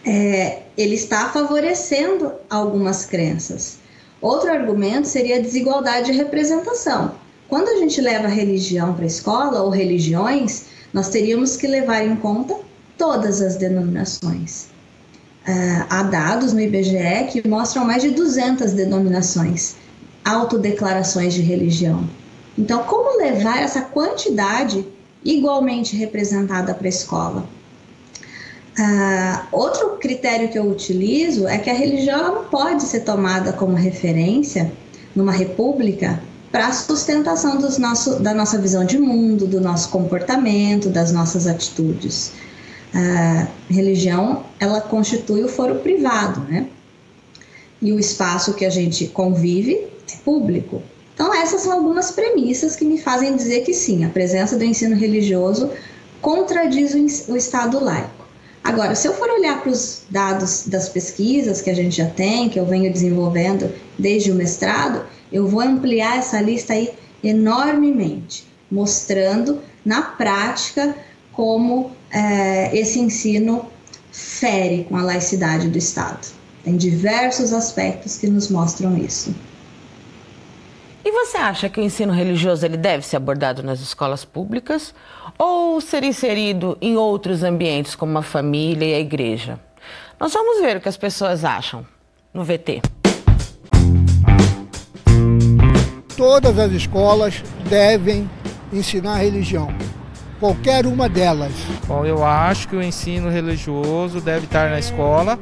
ele está favorecendo algumas crenças. Outro argumento seria a desigualdade de representação. Quando a gente leva religião para a escola, ou religiões, nós teríamos que levar em conta todas as denominações. Há dados no IBGE que mostram mais de 200 denominações, autodeclarações de religião. Então, como levar essa quantidade igualmente representada para a escola? Outro critério que eu utilizo é que a religião não pode ser tomada como referência numa república para a sustentação da nossa visão de mundo, do nosso comportamento, das nossas atitudes. A religião, ela constitui o foro privado, né? E o espaço que a gente convive é público. Então, essas são algumas premissas que me fazem dizer que sim, a presença do ensino religioso contradiz o Estado laico. Agora, se eu for olhar para os dados das pesquisas que a gente já tem, que eu venho desenvolvendo desde o mestrado, eu vou ampliar essa lista aí enormemente, mostrando na prática como esse ensino fere com a laicidade do Estado. Tem diversos aspectos que nos mostram isso. E você acha que o ensino religioso ele deve ser abordado nas escolas públicas ou ser inserido em outros ambientes como a família e a igreja? Nós vamos ver o que as pessoas acham no VT. Todas as escolas devem ensinar religião, qualquer uma delas. Bom, eu acho que o ensino religioso deve estar na escola,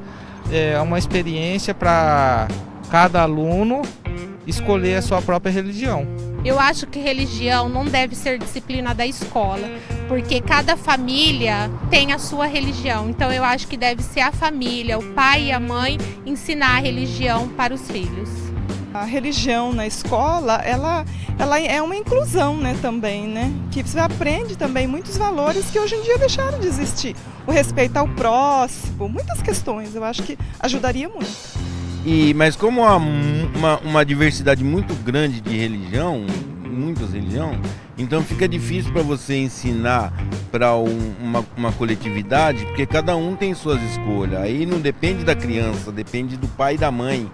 é uma experiência para cada aluno escolher a sua própria religião. Eu acho que religião não deve ser disciplina da escola, porque cada família tem a sua religião. Então eu acho que deve ser a família, o pai e a mãe ensinar a religião para os filhos. A religião na escola, ela é uma inclusão, né, também, né? Que você aprende também muitos valores que hoje em dia deixaram de existir. O respeito ao próximo, muitas questões, eu acho que ajudaria muito. Mas como há uma diversidade muito grande de religião, muitas religiões, então fica difícil para você ensinar para uma coletividade, porque cada um tem suas escolhas. Aí não depende da criança, depende do pai e da mãe.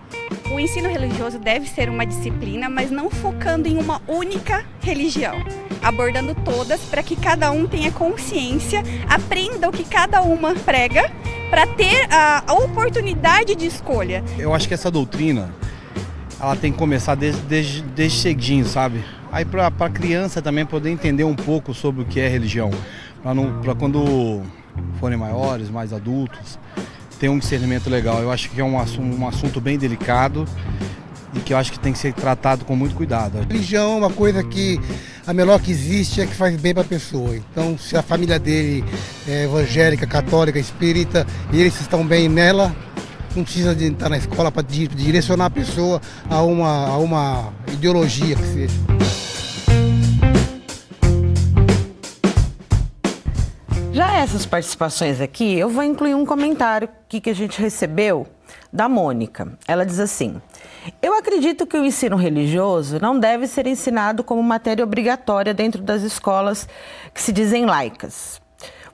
O ensino religioso deve ser uma disciplina, mas não focando em uma única religião, abordando todas para que cada um tenha consciência, aprenda o que cada uma prega, para ter a oportunidade de escolha. Eu acho que essa doutrina, ela tem que começar desde cedinho, sabe? Aí para a criança também poder entender um pouco sobre o que é religião, para quando forem maiores, mais adultos, ter um discernimento legal. Eu acho que é um assunto bem delicado e que eu acho que tem que ser tratado com muito cuidado. A religião é uma coisa que a melhor que existe é que faz bem para a pessoa. Então, se a família dele é evangélica, católica, espírita, e eles estão bem nela, não precisa de estar na escola para direcionar a pessoa a uma ideologia que seja. Já essas participações aqui, eu vou incluir um comentário que a gente recebeu da Mônica. Ela diz assim: eu acredito que o ensino religioso não deve ser ensinado como matéria obrigatória dentro das escolas que se dizem laicas.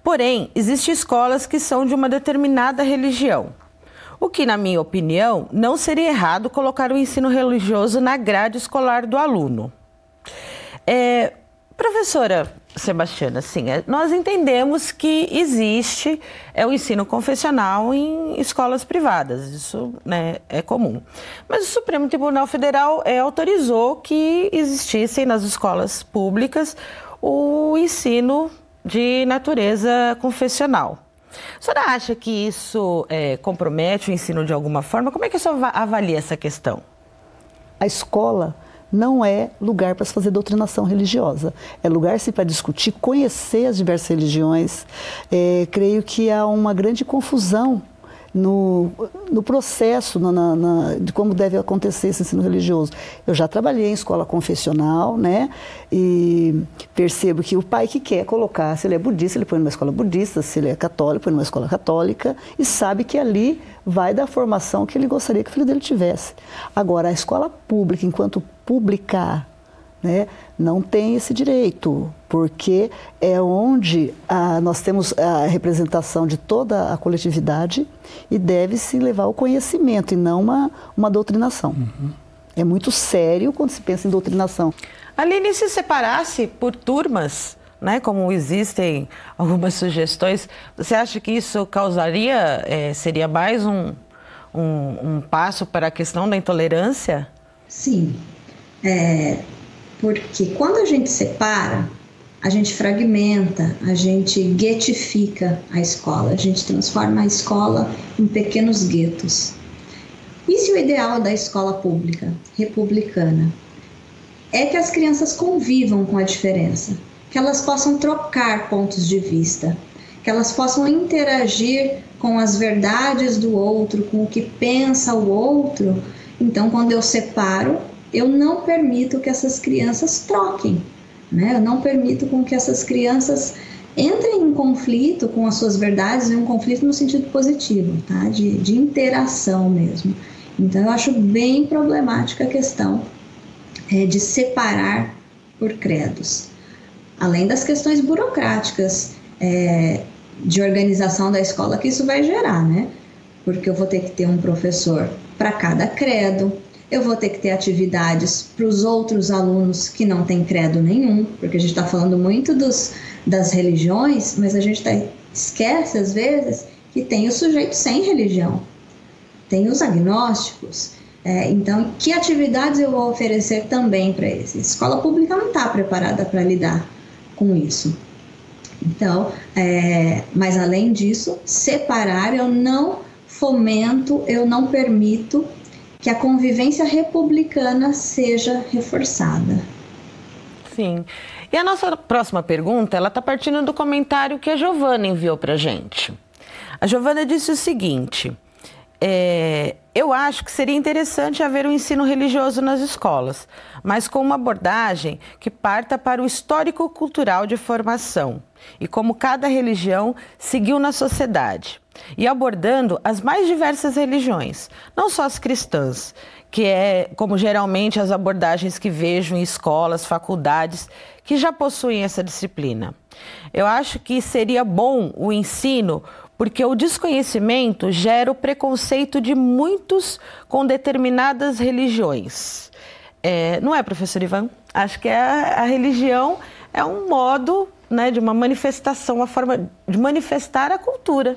Porém, existem escolas que são de uma determinada religião. O que, na minha opinião, não seria errado colocar o ensino religioso na grade escolar do aluno. Professora Sebastiana, assim, nós entendemos que existe o ensino confessional em escolas privadas, isso, né, é comum. Mas o Supremo Tribunal Federal autorizou que existissem nas escolas públicas o ensino de natureza confessional. A senhora acha que isso compromete o ensino de alguma forma? Como é que a senhora avalia essa questão? A escola não é lugar para se fazer doutrinação religiosa. É lugar para discutir, conhecer as diversas religiões. Creio que há uma grande confusão no processo, de como deve acontecer esse ensino religioso. Eu já trabalhei em escola confessional, né? E percebo que o pai que quer colocar, se ele é budista, ele põe numa escola budista, se ele é católico, põe numa escola católica, e sabe que ali vai dar a formação que ele gostaria que o filho dele tivesse. Agora, a escola pública, enquanto publicar, né, não tem esse direito, porque é onde nós temos a representação de toda a coletividade e deve-se levar o conhecimento e não uma doutrinação. Uhum. É muito sério quando se pensa em doutrinação. Aline, se separasse por turmas, né, como existem algumas sugestões, você acha que isso causaria, seria mais um passo para a questão da intolerância? Sim. Porque quando a gente separa, a gente fragmenta, a gente guetifica a escola, a gente transforma a escola em pequenos guetos. E se o ideal da escola pública, republicana, é que as crianças convivam com a diferença, que elas possam trocar pontos de vista, que elas possam interagir com as verdades do outro, com o que pensa o outro. Então, quando eu separo, eu não permito que essas crianças troquem, né? Eu não permito com que essas crianças entrem em conflito com as suas verdades, em um conflito no sentido positivo, tá? De interação mesmo. Então, eu acho bem problemática a questão de separar por credos. Além das questões burocráticas de organização da escola que isso vai gerar, né? Porque eu vou ter que ter um professor para cada credo, eu vou ter que ter atividades para os outros alunos que não têm credo nenhum, porque a gente está falando muito das religiões, mas a gente esquece às vezes que tem o sujeito sem religião, tem os agnósticos. Então, que atividades eu vou oferecer também para eles? A escola pública não está preparada para lidar com isso. Então, mas além disso, separar, eu não fomento, eu não permito que a convivência republicana seja reforçada. Sim. E a nossa próxima pergunta, ela está partindo do comentário que a Giovana enviou para a gente. A Giovana disse o seguinte: Eu acho que seria interessante haver um ensino religioso nas escolas, mas com uma abordagem que parta para o histórico cultural de formação e como cada religião seguiu na sociedade, e abordando as mais diversas religiões, não só as cristãs, que é como geralmente as abordagens que vejo em escolas, faculdades, que já possuem essa disciplina. Eu acho que seria bom o ensino, porque o desconhecimento gera o preconceito de muitos com determinadas religiões. Não é, professor Ivan? Acho que a religião é um modo, né, de uma manifestação, uma forma de manifestar a cultura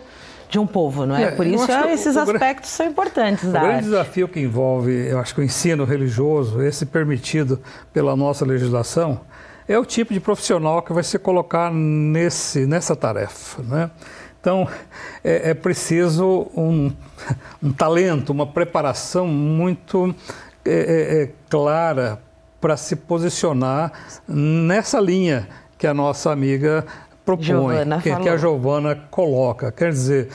de um povo, não é? Por isso esses aspectos são importantes da arte. O grande desafio que envolve, eu acho que o ensino religioso, esse permitido pela nossa legislação, é o tipo de profissional que vai se colocar nessa tarefa, né? Então, é preciso um talento, uma preparação muito clara para se posicionar nessa linha que a nossa amiga propõe, que a Giovana coloca. Quer dizer,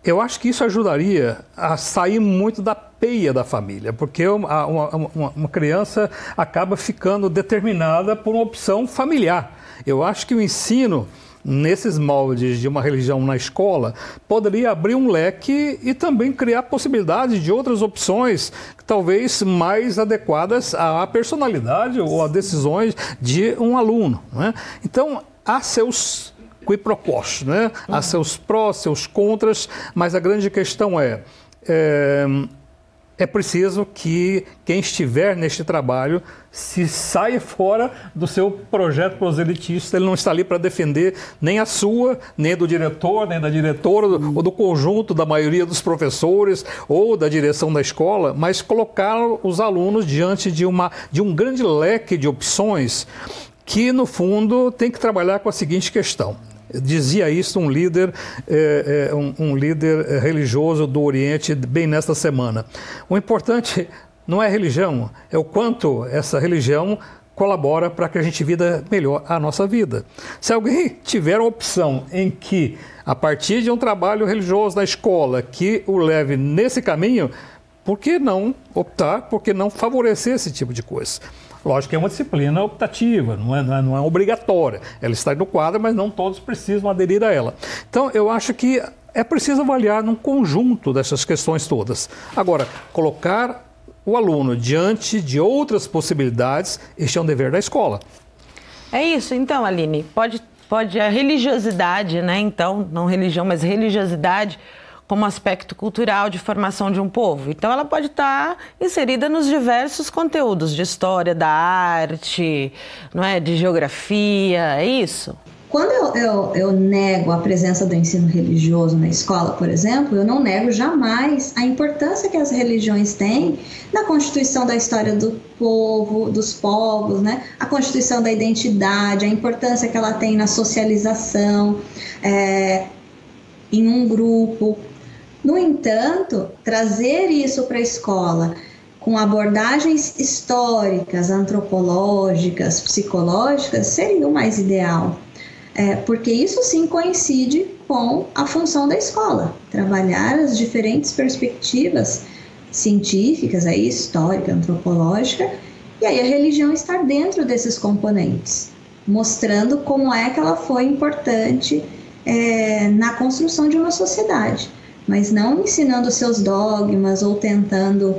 eu acho que isso ajudaria a sair muito da peia da família, porque uma criança acaba ficando determinada por uma opção familiar. Eu acho que o ensino nesses moldes de uma religião na escola poderia abrir um leque e também criar possibilidades de outras opções, talvez mais adequadas à personalidade ou a decisões de um aluno, né? Então, há seus quiproquos, né? Há seus prós, seus contras, mas a grande questão é preciso que quem estiver neste trabalho se saia fora do seu projeto proselitista. Ele não está ali para defender nem a sua, nem do diretor, nem da diretora, ou do conjunto da maioria dos professores ou da direção da escola, mas colocar os alunos diante de um grande leque de opções que, no fundo, tem que trabalhar com a seguinte questão. Dizia isso um líder religioso do Oriente bem nesta semana. O importante não é a religião, é o quanto essa religião colabora para que a gente viva melhor a nossa vida. Se alguém tiver a opção em que, a partir de um trabalho religioso na escola, que o leve nesse caminho, por que não optar, por que não favorecer esse tipo de coisa? Lógico que é uma disciplina optativa, não é obrigatória. Ela está no quadro, mas não todos precisam aderir a ela. Então, eu acho que é preciso avaliar num conjunto dessas questões todas. Agora, colocar o aluno diante de outras possibilidades, este é um dever da escola. É isso, então, Aline, pode a religiosidade, né? Então, não religião, mas religiosidade como aspecto cultural de formação de um povo. Então, ela pode estar inserida nos diversos conteúdos de história, da arte, não é? De geografia, é isso? Quando eu nego a presença do ensino religioso na escola, por exemplo, eu não nego jamais a importância que as religiões têm na constituição da história do povo, dos povos, né? A constituição da identidade, a importância que ela tem na socialização, em um grupo. No entanto, trazer isso para a escola com abordagens históricas, antropológicas, psicológicas, seria o mais ideal. Porque isso sim coincide com a função da escola, trabalhar as diferentes perspectivas científicas, histórica, antropológica, e aí a religião estar dentro desses componentes, mostrando como é que ela foi importante na construção de uma sociedade. Mas não ensinando seus dogmas ou tentando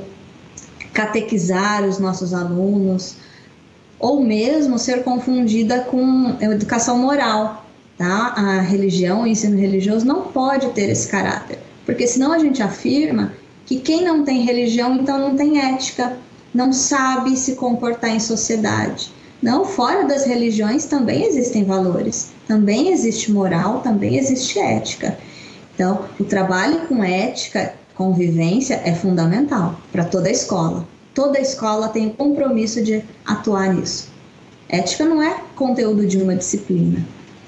catequizar os nossos alunos, ou mesmo ser confundida com educação moral, tá? A religião, o ensino religioso não pode ter esse caráter, porque senão a gente afirma que quem não tem religião, então não tem ética, não sabe se comportar em sociedade. Não, fora das religiões também existem valores, também existe moral, também existe ética. Então, o trabalho com ética, convivência é fundamental para toda a escola. Toda a escola tem o compromisso de atuar nisso. Ética não é conteúdo de uma disciplina,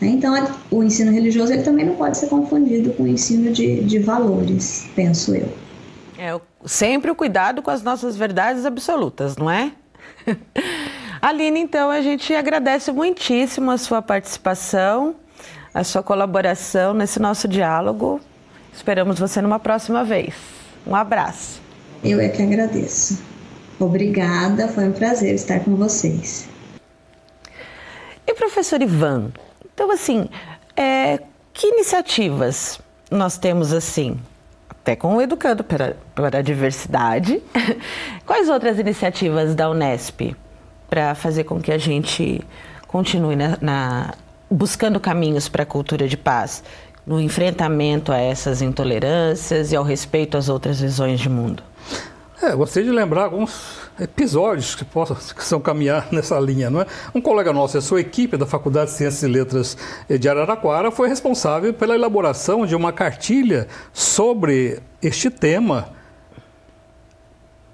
né? Então, o ensino religioso ele também não pode ser confundido com o ensino de valores, penso eu. Sempre o cuidado com as nossas verdades absolutas, não é? Aline, então, a gente agradece muitíssimo a sua participação, a sua colaboração nesse nosso diálogo Esperamos você numa próxima vez. Um abraço. Eu é que agradeço. Obrigada, foi um prazer estar com vocês. E professor Ivan, então assim, que iniciativas nós temos assim, até com o Educando para a Diversidade, quais outras iniciativas da Unesp para fazer com que a gente continue buscando caminhos para a cultura de paz, no enfrentamento a essas intolerâncias e ao respeito às outras visões de mundo? Gostaria de lembrar alguns episódios que possam caminhar nessa linha, não é? Um colega nosso, a sua equipe da Faculdade de Ciências e Letras de Araraquara, foi responsável pela elaboração de uma cartilha sobre este tema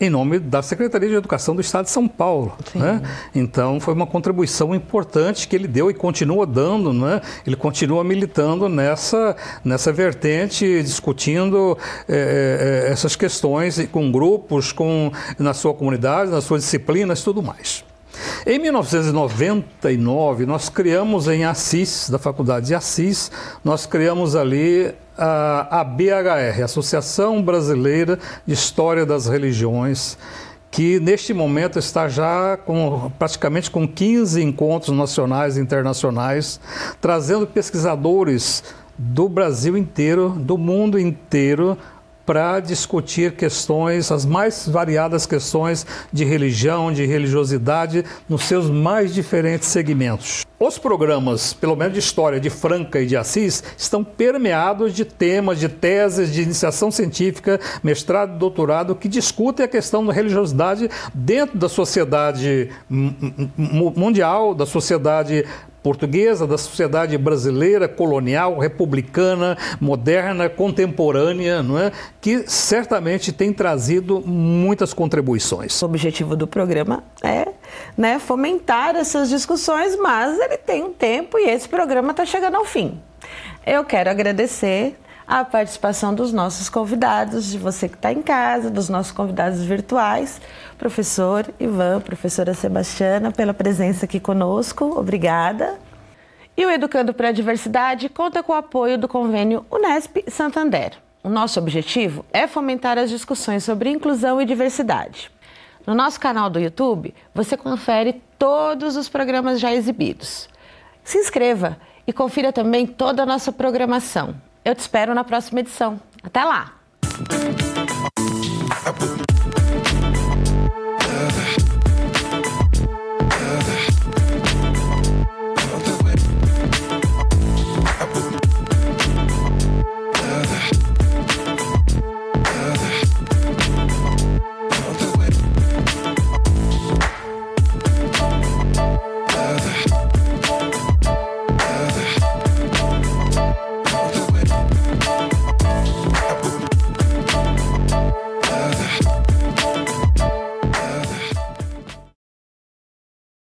em nome da Secretaria de Educação do Estado de São Paulo. Né? Então, foi uma contribuição importante que ele deu e continua dando, né? Ele continua militando nessa vertente, discutindo essas questões com grupos, na sua comunidade, nas suas disciplinas e tudo mais. Em 1999, nós criamos em Assis, da Faculdade de Assis, nós criamos ali a ABHR, Associação Brasileira de História das Religiões, que neste momento está já praticamente com 15 encontros nacionais e internacionais, trazendo pesquisadores do Brasil inteiro, do mundo inteiro, para discutir questões, as mais variadas questões de religião, de religiosidade, nos seus mais diferentes segmentos. Os programas, pelo menos de História de Franca e de Assis, estão permeados de temas, de teses, de iniciação científica, mestrado e doutorado, que discutem a questão da religiosidade dentro da sociedade mundial, da sociedade portuguesa, da sociedade brasileira, colonial, republicana, moderna, contemporânea, não é? Que certamente tem trazido muitas contribuições. O objetivo do programa é, fomentar essas discussões, mas ele tem um tempo e esse programa está chegando ao fim. Eu quero agradecer a participação dos nossos convidados, de você que está em casa, dos nossos convidados virtuais, professor Ivan, professora Sebastiana, pela presença aqui conosco. Obrigada. E o Educando para a Diversidade conta com o apoio do convênio Unesp Santander. O nosso objetivo é fomentar as discussões sobre inclusão e diversidade. No nosso canal do YouTube, você confere todos os programas já exibidos. Se inscreva e confira também toda a nossa programação. Eu te espero na próxima edição. Até lá!